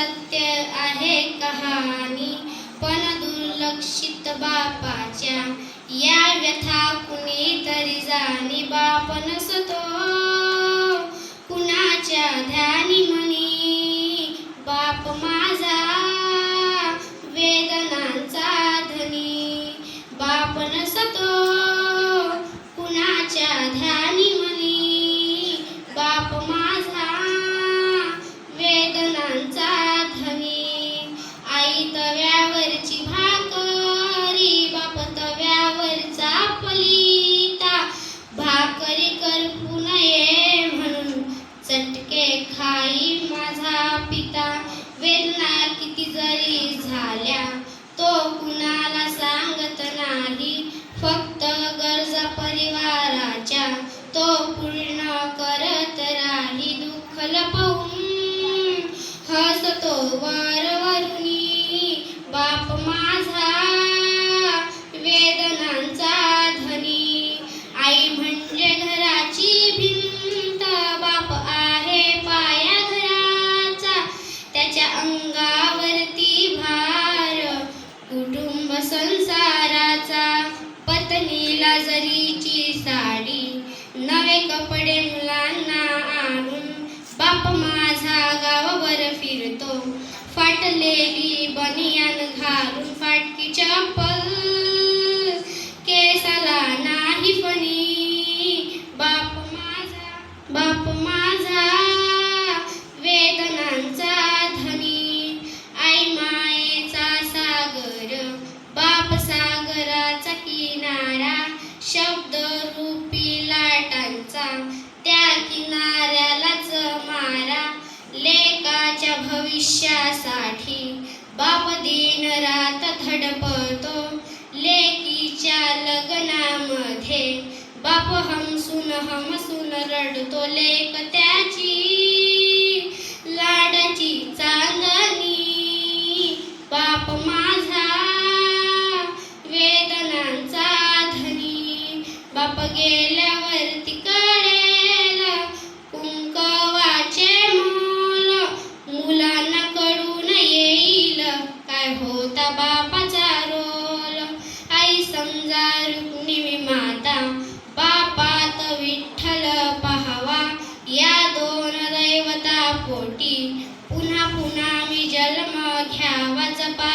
सत्य आहे कहाणी, पण दुर्लक्षित बापाच्या या व्यथा कुणीतरी जाणी. बाप नसतो कुणाच्या ध्यानी म्हणी, बाप माझा वेदनांचा धनी. बाप नसतो कुणाच्या ध्यानी म्हणी, बाप माझा वेदनांचा धनी. आई तव्यावरची भाकरी, बाप तव्यावरचा पलिता. भाकरी करपू नये म्हणून चटके खाई माझा पिता. वेदना किती जरी झाल्या तो कुणाला सांगत नाही, फक्त गरजा परिवाराच्या तो पूर्ण करत राही. दुःख लपवून हसतो वरवरुनी, बाप माझा वेदनांचा धनी. आई म्हणजे घराची भिंत, बाप आहे पाया घराचा. त्याच्या अंगावरती भार कुटुंब संसाराचा. पत्नीला जरीची साडी, नवे कपडे मुलांना आणून, बाप माझा गावभर फिरतो फाटलेली बनियान घालून. फाटकी चप्पल केसाला नाही फणी, बाप माझा वेदनांचा धनी. आई मायेचा सागर, बाप सागराचा किनारा. शब्द रूपी लाटांचा त्या किनाऱ्यालाच मारा. लेकाच्या भविष्यासाठी बाप दिन रात धडपतो. लेकीच्या लग्नामध्ये बाप हमसून हमसून रडतो. लेक त्याची लाडाची चांदणी, बाप माझा वेदनांचा धनी. बाप गेल्यावरती कळेल कुंकवाचे मोल, मुलांना कळून येईल काय होता बापाचा रोल. आई समजा रुक्मिणी माता, बापात विठ्ठल पहावा. या दोन दैवता पोटी पुन्हा पुन्हा मी जन्म घ्यावा. जपा